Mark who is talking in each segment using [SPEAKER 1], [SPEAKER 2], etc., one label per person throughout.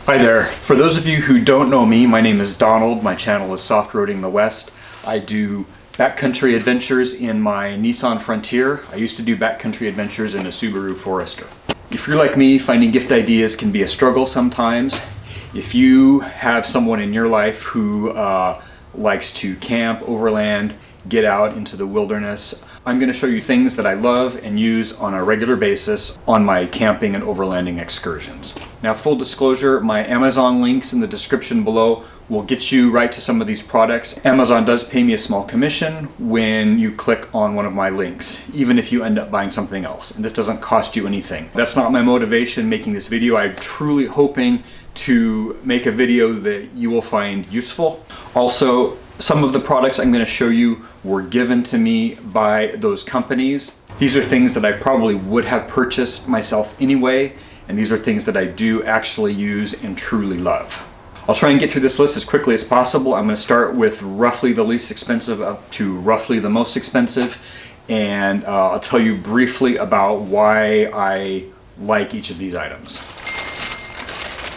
[SPEAKER 1] Hi there. For those of you who don't know me, my name is Donald. My channel is Soft Roading the West. I do backcountry adventures in my Nissan Frontier. I used to do backcountry adventures in a Subaru Forester. If you're like me, finding gift ideas can be a struggle sometimes. If you have someone in your life who likes to camp, overland, get out into the wilderness, I'm going to show you things that I love and use on a regular basis on my camping and overlanding excursions. Now, full disclosure, my Amazon links in the description below will get you right to some of these products. Amazon does pay me a small commission when you click on one of my links, even if you end up buying something else. And this doesn't cost you anything. That's not my motivation making this video. I'm truly hoping to make a video that you will find useful. Also, some of the products I'm going to show you were given to me by those companies. These are things that I probably would have purchased myself anyway, and these are things that I do actually use and truly love. I'll try and get through this list as quickly as possible. I'm going to start with roughly the least expensive up to roughly the most expensive, and I'll tell you briefly about why I like each of these items.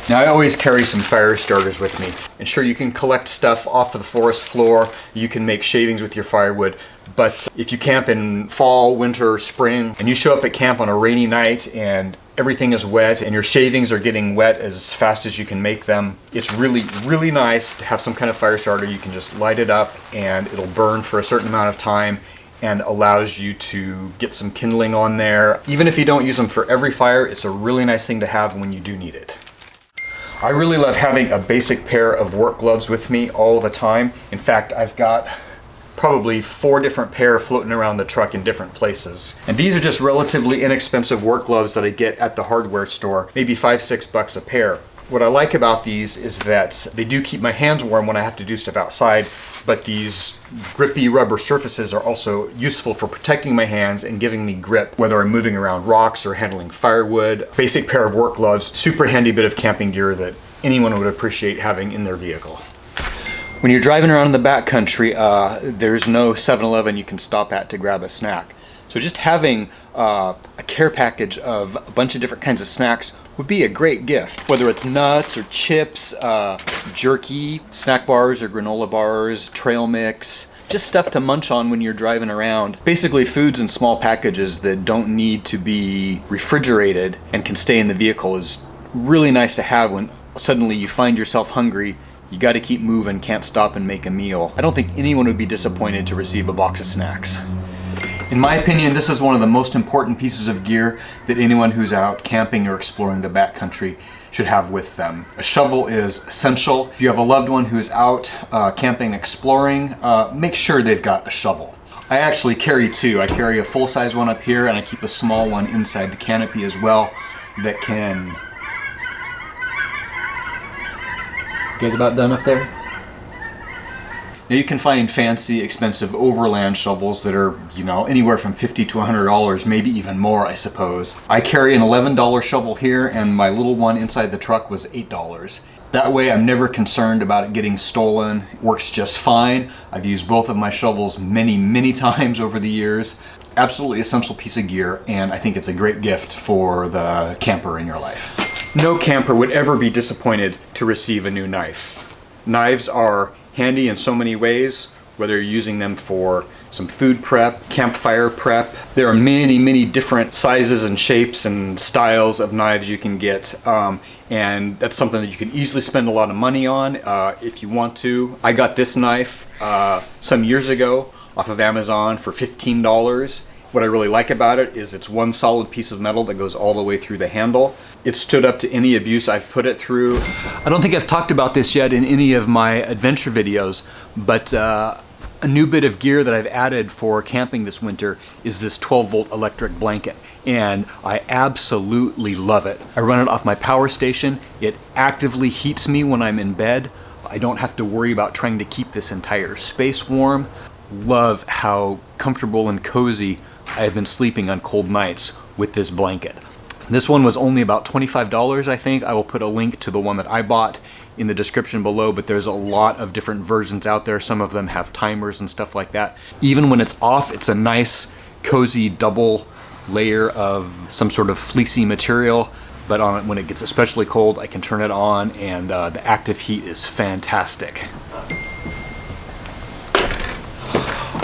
[SPEAKER 1] Now, I always carry some fire starters with me. And sure, you can collect stuff off of the forest floor, you can make shavings with your firewood, but if you camp in fall, winter, spring, and you show up at camp on a rainy night and everything is wet and your shavings are getting wet as fast as you can make them, it's really, really nice to have some kind of fire starter. You can just light it up and it'll burn for a certain amount of time and allows you to get some kindling on there. Even if you don't use them for every fire, it's a really nice thing to have when you do need it. I really love having a basic pair of work gloves with me all the time. In fact, I've got probably 4 different pair floating around the truck in different places. And these are just relatively inexpensive work gloves that I get at the hardware store, maybe $5-6 a pair. What I like about these is that they do keep my hands warm when I have to do stuff outside, but these grippy rubber surfaces are also useful for protecting my hands and giving me grip, whether I'm moving around rocks or handling firewood. Basic pair of work gloves, super handy bit of camping gear that anyone would appreciate having in their vehicle. When you're driving around in the backcountry, there's no 7-Eleven you can stop at to grab a snack. So just having a care package of a bunch of different kinds of snacks would be a great gift. Whether it's nuts or chips, jerky, snack bars or granola bars, trail mix, just stuff to munch on when you're driving around. Basically foods in small packages that don't need to be refrigerated and can stay in the vehicle is really nice to have when suddenly you find yourself hungry. You got to keep moving, can't stop and make a meal. I don't think anyone would be disappointed to receive a box of snacks. In my opinion, this is one of the most important pieces of gear that anyone who's out camping or exploring the backcountry should have with them. A shovel is essential. If you have a loved one who is out camping, exploring, make sure they've got a shovel. I actually carry 2. I carry a full-size one up here and I keep a small one inside the canopy as well that can... You guys about done up there? Now you can find fancy, expensive overland shovels that are, you know, anywhere from $50 to $100, maybe even more, I suppose. I carry an $11 shovel here, and my little one inside the truck was $8. That way I'm never concerned about it getting stolen. It works just fine. I've used both of my shovels many, many times over the years. Absolutely essential piece of gear, and I think it's a great gift for the camper in your life. No camper would ever be disappointed to receive a new knife. Knives are handy in so many ways, whether you're using them for some food prep, campfire prep. There are many, many different sizes and shapes and styles of knives you can get, and that's something that you can easily spend a lot of money on if you want to. I got this knife some years ago off of Amazon for $15. What I really like about it is it's one solid piece of metal that goes all the way through the handle. It stood up to any abuse I've put it through. I don't think I've talked about this yet in any of my adventure videos, but a new bit of gear that I've added for camping this winter is this 12-volt electric blanket, and I absolutely love it. I run it off my power station. It actively heats me when I'm in bed. I don't have to worry about trying to keep this entire space warm. Love how comfortable and cozy I have been sleeping on cold nights with this blanket. This one was only about $25, I think. I will put a link to the one that I bought in the description below, but there's a lot of different versions out there. Some of them have timers and stuff like that. Even when it's off, it's a nice, cozy double layer of some sort of fleecy material. but when it gets especially cold, I can turn it on, and the active heat is fantastic.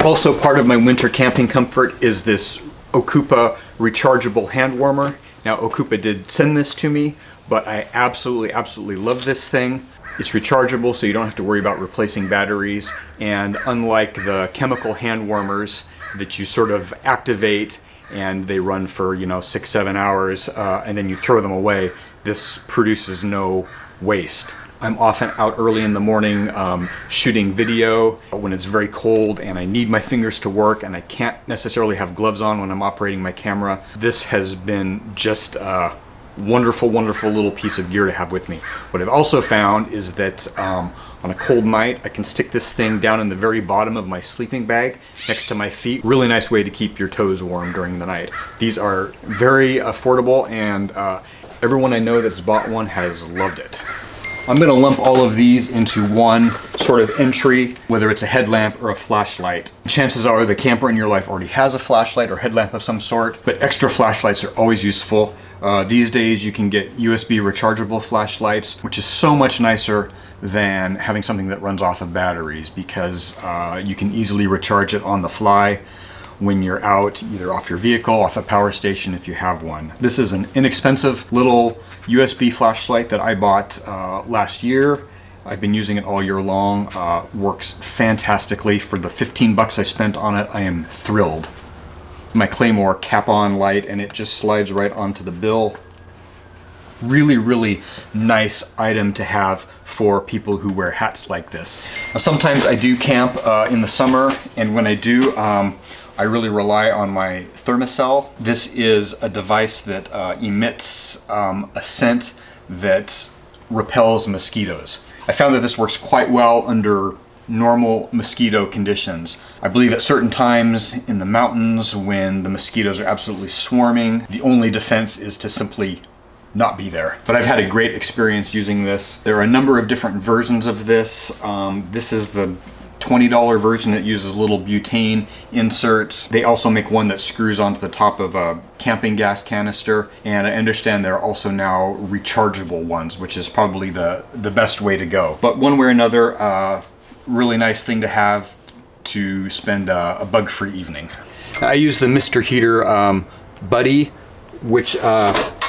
[SPEAKER 1] Also, part of my winter camping comfort is this Ocoopa rechargeable hand warmer. Now, Ocoopa did send this to me, but I absolutely love this thing. It's rechargeable, so you don't have to worry about replacing batteries, and unlike the chemical hand warmers that you sort of activate and they run for, you know, 6-7 hours, and then you throw them away, this produces no waste. I'm often out early in the morning shooting video when it's very cold and I need my fingers to work and I can't necessarily have gloves on when I'm operating my camera. This has been just a wonderful little piece of gear to have with me. What I've also found is that on a cold night, I can stick this thing down in the very bottom of my sleeping bag next to my feet. Really nice way to keep your toes warm during the night. These are very affordable, and everyone I know that's bought one has loved it. I'm going to lump all of these into one sort of entry, whether it's a headlamp or a flashlight. Chances are the camper in your life already has a flashlight or headlamp of some sort, but extra flashlights are always useful. These days you can get USB rechargeable flashlights, which is so much nicer than having something that runs off of batteries, because you can easily recharge it on the fly when you're out, either off your vehicle, off a power station if you have one. This is an inexpensive little USB flashlight that I bought last year. I've been using it all year long. Works fantastically. For the 15 bucks I spent on it, I am thrilled. My Claymore Capon light, and it just slides right onto the bill. Really nice item to have for people who wear hats like this. Now, sometimes I do camp in the summer, and when I do, I really rely on my Thermacell. This is a device that emits a scent that repels mosquitoes. I found that this works quite well under normal mosquito conditions. I believe at certain times in the mountains when the mosquitoes are absolutely swarming, the only defense is to simply not be there. But I've had a great experience using this. There are a number of different versions of this. This is the $20 version that uses little butane inserts. They also make one that screws onto the top of a camping gas canister, and I understand there are also now rechargeable ones, which is probably the best way to go. But one way or another, really nice thing to have to spend a bug-free evening. I use the Mr. Heater Buddy, which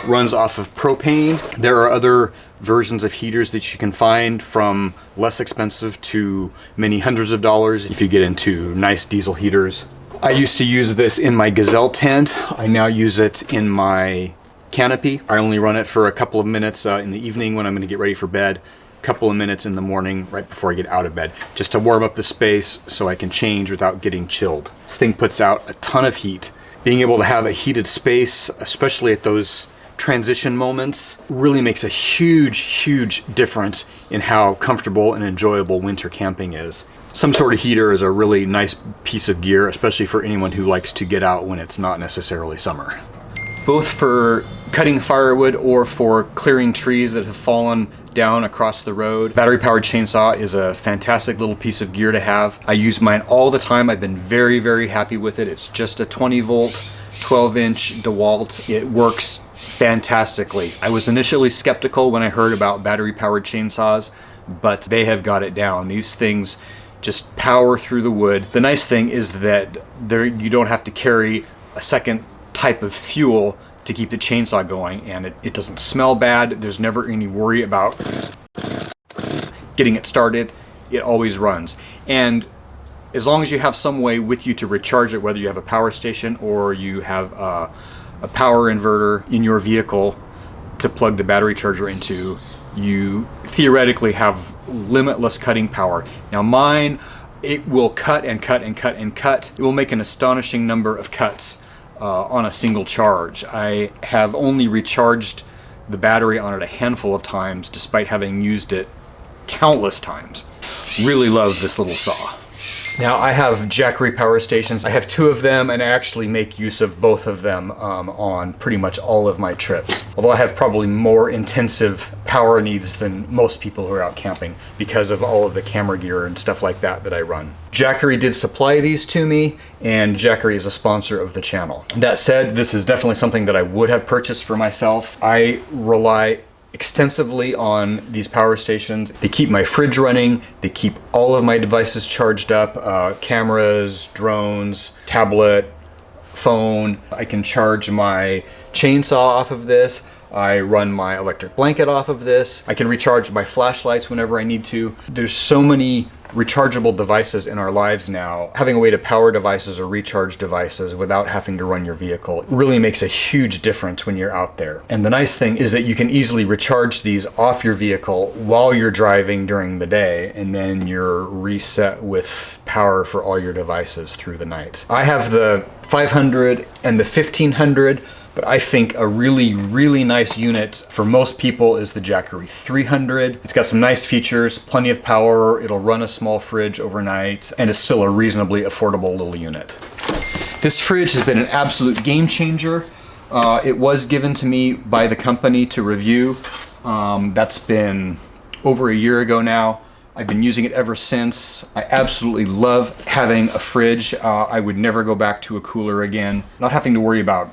[SPEAKER 1] runs off of propane. There are other versions of heaters that you can find, from less expensive to many hundreds of dollars if you get into nice diesel heaters. I used to use this in my Gazelle tent. I now use it in my canopy. I only run it for a couple of minutes in the evening when I'm going to get ready for bed, a couple of minutes in the morning right before I get out of bed, just to warm up the space so I can change without getting chilled. This thing puts out a ton of heat. Being able to have a heated space, especially at those transition moments, really makes a huge difference in how comfortable and enjoyable winter camping is. Some sort of heater is a really nice piece of gear, especially for anyone who likes to get out when it's not necessarily summer. Both for cutting firewood or for clearing trees that have fallen down across the road, battery-powered chainsaw is a fantastic little piece of gear to have. I use mine all the time. I've been very happy with it. It's just a 20-volt, 12-inch Dewalt. It works fantastically. I was initially skeptical when I heard about battery-powered chainsaws, but they have got it down. These things just power through the wood. The nice thing is that you don't have to carry a second type of fuel to keep the chainsaw going, and it doesn't smell bad. There's never any worry about getting it started. It always runs. And as long as you have some way with you to recharge it, whether you have a power station or you have a power inverter in your vehicle to plug the battery charger into, you theoretically have limitless cutting power. Now mine, it will cut and cut and cut and cut. It will make an astonishing number of cuts on a single charge. I have only recharged the battery on it a handful of times, despite having used it countless times. Really love this little saw. Now I have Jackery power stations. I have 2 of them, and I actually make use of both of them on pretty much all of my trips. Although I have probably more intensive power needs than most people who are out camping because of all of the camera gear and stuff like that I run. Jackery did supply these to me, and Jackery is a sponsor of the channel. That said, this is definitely something that I would have purchased for myself. I rely extensively on these power stations. They keep my fridge running, they keep all of my devices charged up, cameras, drones, tablet, phone. I can charge my chainsaw off of this. I run my electric blanket off of this. I can recharge my flashlights whenever I need to. There's so many rechargeable devices in our lives now. Having a way to power devices or recharge devices without having to run your vehicle really makes a huge difference when you're out there. And the nice thing is that you can easily recharge these off your vehicle while you're driving during the day, and then you're reset with power for all your devices through the night. I have the 500 and the 1500. But I think a really, really nice unit for most people is the Jackery 300. It's got some nice features, plenty of power, it'll run a small fridge overnight, and it's still a reasonably affordable little unit. This fridge has been an absolute game changer. It was given to me by the company to review. That's been over a year ago now. I've been using it ever since. I absolutely love having a fridge. I would never go back to a cooler again. Not having to worry about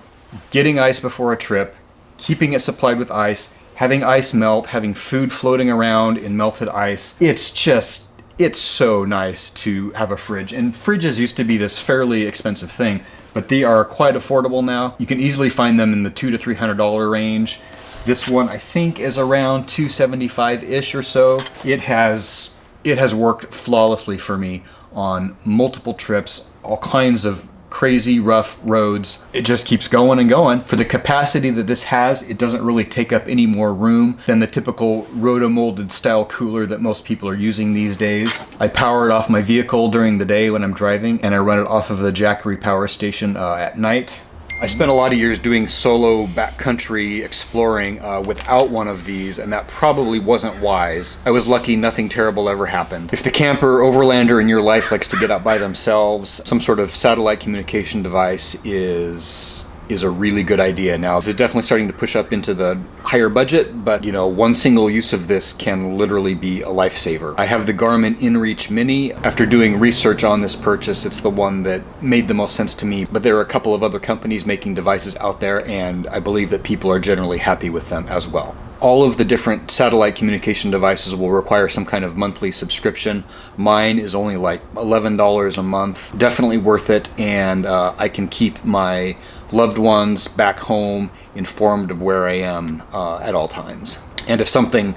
[SPEAKER 1] getting ice before a trip, keeping it supplied with ice, having ice melt, having food floating around in melted ice. It's so nice to have a fridge. And fridges used to be this fairly expensive thing, but they are quite affordable now. You can easily find them in the $200 to $300 range. This one I think is around $275-ish or so. It has worked flawlessly for me on multiple trips, all kinds of crazy rough roads. It just keeps going and going. For the capacity that this has, it doesn't really take up any more room than the typical rotomolded style cooler that most people are using these days. I power it off my vehicle during the day when I'm driving, and I run it off of the Jackery power station at night. I spent a lot of years doing solo backcountry exploring without one of these, and that probably wasn't wise. I was lucky nothing terrible ever happened. If the camper overlander in your life likes to get out by themselves, some sort of satellite communication device is a really good idea. Now, this is definitely starting to push up into the higher budget, but you know, one single use of this can literally be a lifesaver. I have the Garmin InReach Mini. After doing research on this purchase, it's the one that made the most sense to me, but there are a couple of other companies making devices out there, and I believe that people are generally happy with them as well. All of the different satellite communication devices will require some kind of monthly subscription. Mine is only like $11 a month. Definitely worth it, and I can keep my loved ones back home informed of where I am at all times. And if something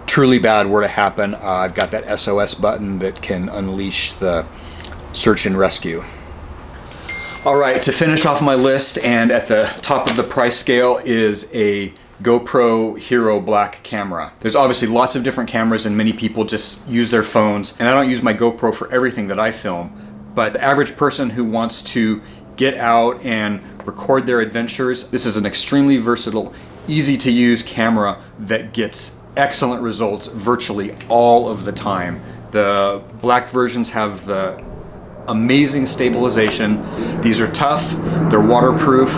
[SPEAKER 1] truly bad were to happen, I've got that SOS button that can unleash the search and rescue. All right, to finish off my list, and at the top of the price scale, is a GoPro Hero Black camera. There's obviously lots of different cameras, and many people just use their phones, and I don't use my GoPro for everything that I film, but the average person who wants to get out and record their adventures, this is an extremely versatile, easy to use camera that gets excellent results virtually all of the time. The black versions have the amazing stabilization. These are tough, they're waterproof.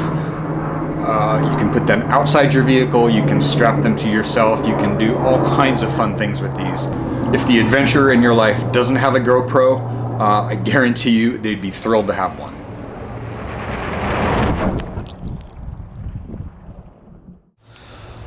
[SPEAKER 1] You can put them outside your vehicle, you can strap them to yourself, you can do all kinds of fun things with these. If the adventurer in your life doesn't have a GoPro, I guarantee you they'd be thrilled to have one.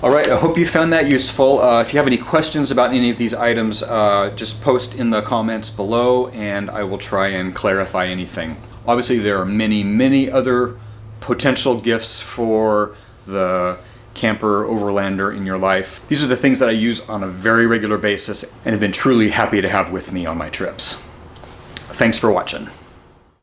[SPEAKER 1] All right, I hope you found that useful. If you have any questions about any of these items, just post in the comments below and I will try and clarify anything. Obviously, there are many, many other potential gifts for the camper overlander in your life. These are the things that I use on a very regular basis and have been truly happy to have with me on my trips. Thanks for watching.